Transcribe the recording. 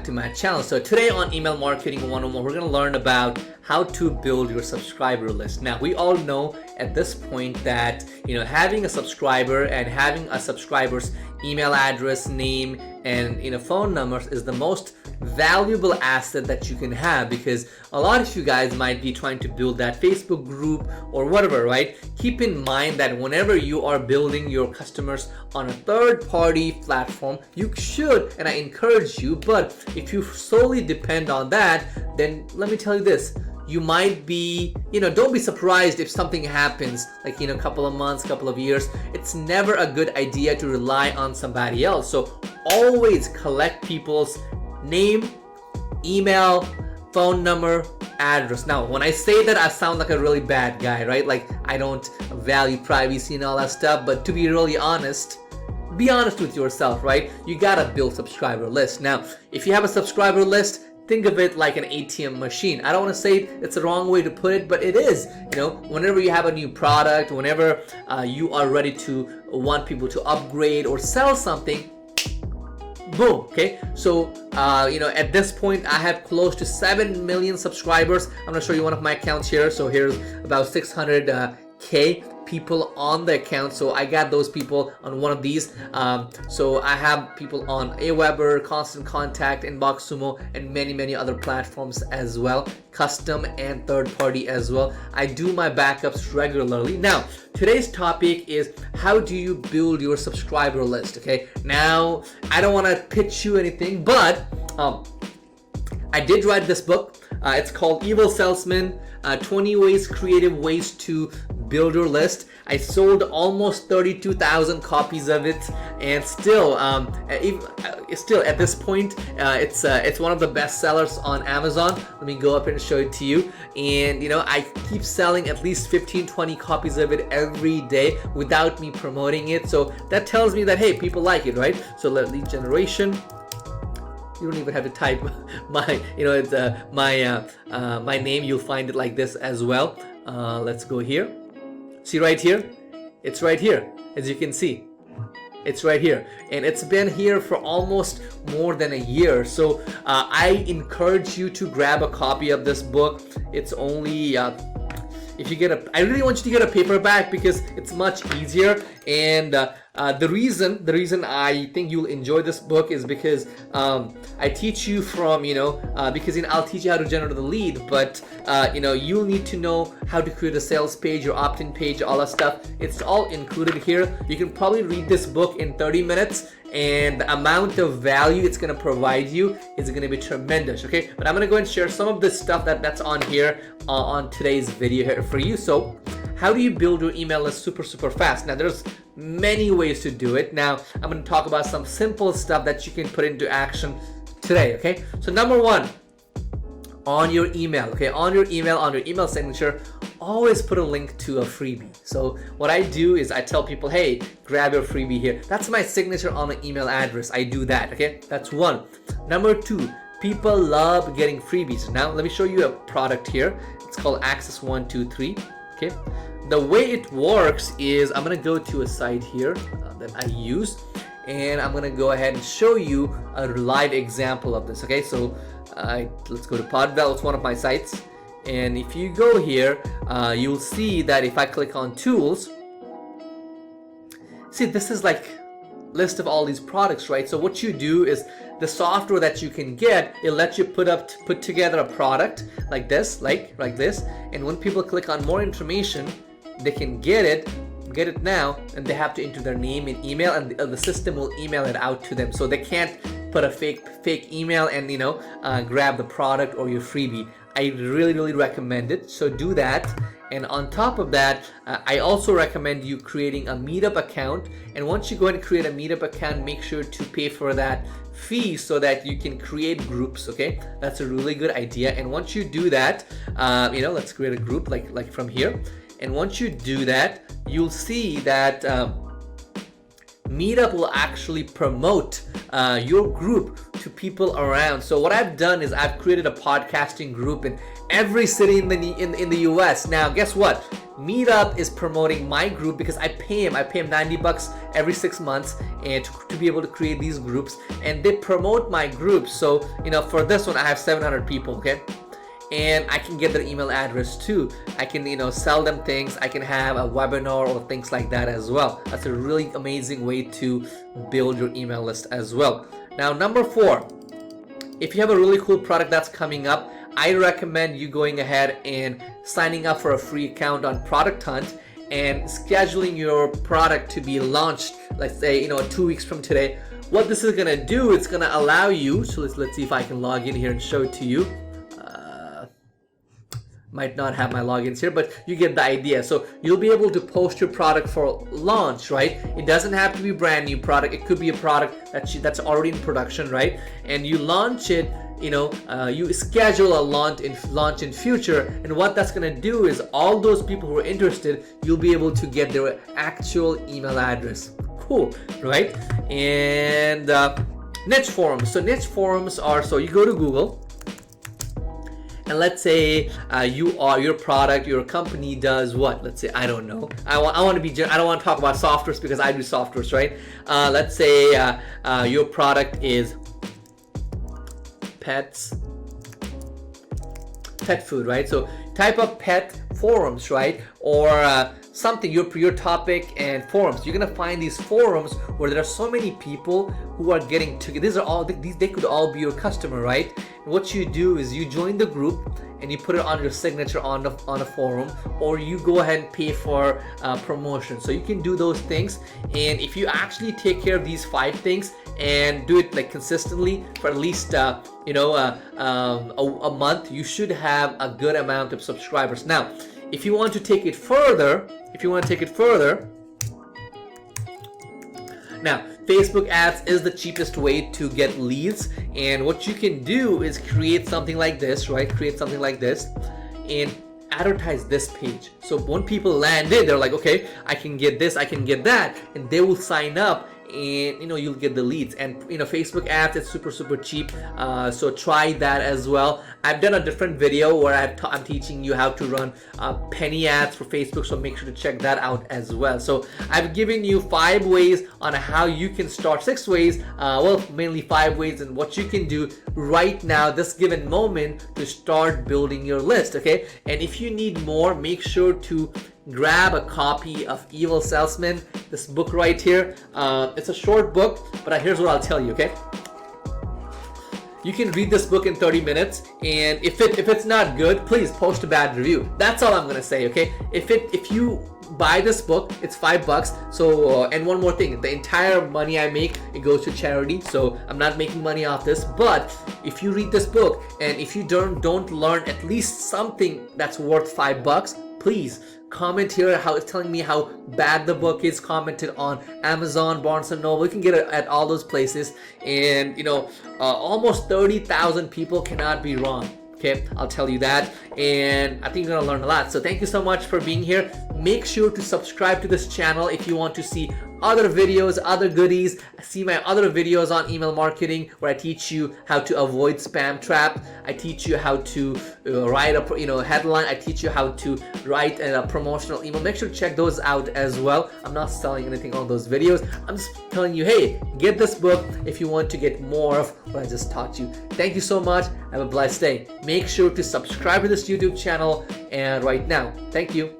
to my channel. So today on Email Marketing 101, we're going to learn about how to build your subscriber list. Now, we all know at this point that, having a subscriber and having a subscriber's email address, name, and phone numbers is the most valuable asset that you can have, because a lot of you guys might be trying to build that Facebook group or whatever, right? Keep in mind that whenever you are building your customers on a third-party platform, you should, and I encourage you, but if you solely depend on that, then let me tell you this. You might be, don't be surprised if something happens, like, a couple of months, couple of years. It's never a good idea to rely on somebody else. So always collect people's name, email, phone number, address. Now, when I say that, I sound like a really bad guy, right? Like, I don't value privacy and all that stuff, but to be really honest, be honest with yourself, right? You gotta build subscriber list. Now, if you have a subscriber list, think of it like an ATM machine. I don't want to say it's the wrong way to put it, but it is. Whenever you have a new product, whenever you are ready to want people to upgrade or sell something, boom, okay? So, at this point, I have close to 7 million subscribers. I'm going to show you one of my accounts here. So here's about 600K people on the account. So I got those people on one of these. So I have people on Aweber, Constant Contact, InboxSumo, and many other platforms as well, custom and third party as well. I do my backups regularly. Now, today's topic is how do you build your subscriber list, okay? Now, I don't want to pitch you anything, but I did write this book. It's called Evil Salesman, 20 Creative Ways to Build Your List. I sold almost 32,000 copies of it, and still at this point, it's one of the best sellers on Amazon. Let me go up and show it to you. And I keep selling at least 15-20 copies of it every day without me promoting it. So that tells me that, hey, people like it, right? So lead generation. You don't even have to type my name. You'll find it like this as well. Let's go here. See right here? It's right here, as you can see. It's right here, and it's been here for almost more than a year. So I encourage you to grab a copy of this book. It's only I really want you to get a paperback because it's much easier. And the reason I think you'll enjoy this book is because I teach you from, because I'll teach you how to generate the lead, but you'll need to know how to create a sales page, your opt-in page, all that stuff. It's all included here. You can probably read this book in 30 minutes, and the amount of value it's going to provide you is going to be tremendous, okay? But I'm going to go and share some of this stuff that's on here on today's video here for you. So how do you build your email list super fast? Now, there's many ways to do it. Now, I'm going to talk about some simple stuff that you can put into action today, okay? So number one, on your email, okay? On your email signature, always put a link to a freebie. So what I do is I tell people, hey, grab your freebie here. That's my signature on the email address. I do that, okay? That's one. Number two, people love getting freebies. Now, let me show you a product here. It's called Access 123, okay? The way it works is I'm going to go to a site here that I use, and I'm going to go ahead and show you a live example of this, okay? So let's go to Podbell. It's one of my sites. And if you go here, you'll see that if I click on tools, see, this is like list of all these products, right? So what you do is the software that you can get, it lets you put together a product like this, like this. And when people click on more information, they can get it now, and they have to enter their name and email, and the system will email it out to them. So they can't put a fake email and grab the product or your freebie. I really recommend it. So do that. And on top of that, I also recommend you creating a Meetup account. And once you go and create a Meetup account, make sure to pay for that fee so that you can create groups, okay? That's a really good idea. And once you do that, let's create a group like from here. And once you do that, you'll see that Meetup will actually promote your group to people around. So what I've done is I've created a podcasting group, and every city in the US. Now, guess what? Meetup is promoting my group because I pay him $90 every 6 months and to be able to create these groups, and they promote my group. So, for this one I have 700 people, okay? And I can get their email address too. I can, sell them things. I can have a webinar or things like that as well. That's a really amazing way to build your email list as well. Now, number 4, if you have a really cool product that's coming up, I recommend you going ahead and signing up for a free account on Product Hunt and scheduling your product to be launched, let's say, 2 weeks from today. What this is gonna do, it's gonna allow you, so let's see if I can log in here and show it to you. Might not have my logins here, but you get the idea. So you'll be able to post your product for launch, right? It doesn't have to be a brand new product. It could be a product that's already in production, right? And you launch it, you schedule a launch in future, and what that's gonna do is all those people who are interested, you'll be able to get their actual email address. Cool, right? And niche forums. So niche forums are, so you go to Google, and let's say your product, your company does what? Let's say, I don't know. I don't want to talk about softwares because I do softwares, right? Let's say your product is pet food, right? So type of pet forums, right? Or something, your topic and forums. You're gonna find these forums where there are so many people who are getting together. They could all be your customer, right? And what you do is you join the group and you put it on your signature on a forum, or you go ahead and pay for promotion. So you can do those things, and if you actually take care of these 5 things and do it like consistently for at least a month, you should have a good amount of subscribers. Now, if you want to take it further, now Facebook ads is the cheapest way to get leads, and what you can do is create something like this, right? Create something like this and advertise this page. So when people land in, they're like, okay, I can get this, I can get that, and they will sign up, and you'll get the leads. And Facebook ads, it's super cheap, so try that as well. I've done a different video where I'm teaching you how to run penny ads for Facebook, so make sure to check that out as well. So I've given you 5 ways on how you can start, 6 ways, mainly 5 ways, and what you can do right now, this given moment, to start building your list, okay? And if you need more, make sure to grab a copy of Evil Salesman, this book right here. It's a short book, but here's what I'll tell you, okay? You can read this book in 30 minutes, and if it's not good, please post a bad review. That's all I'm gonna say, okay? If you buy this book, it's $5. So and one more thing, the entire money I make, it goes to charity, so I'm not making money off this. But if you read this book and if you don't learn at least something that's worth $5, please comment here telling me how bad the book is. Comment it on Amazon, Barnes & Noble. You can get it at all those places, and almost 30,000 people cannot be wrong. Okay, I'll tell you that, and I think you're gonna learn a lot. So thank you so much for being here. Make sure to subscribe to this channel if you want to see other videos, other goodies. See my other videos on email marketing where I teach you how to avoid spam trap. I teach you how to write a headline. I teach you how to write a promotional email. Make sure to check those out as well. I'm not selling anything on those videos. I'm just telling you, hey, get this book if you want to get more of what I just taught you. Thank you so much. Have a blessed day. Make sure to subscribe to this YouTube channel and right now. Thank you.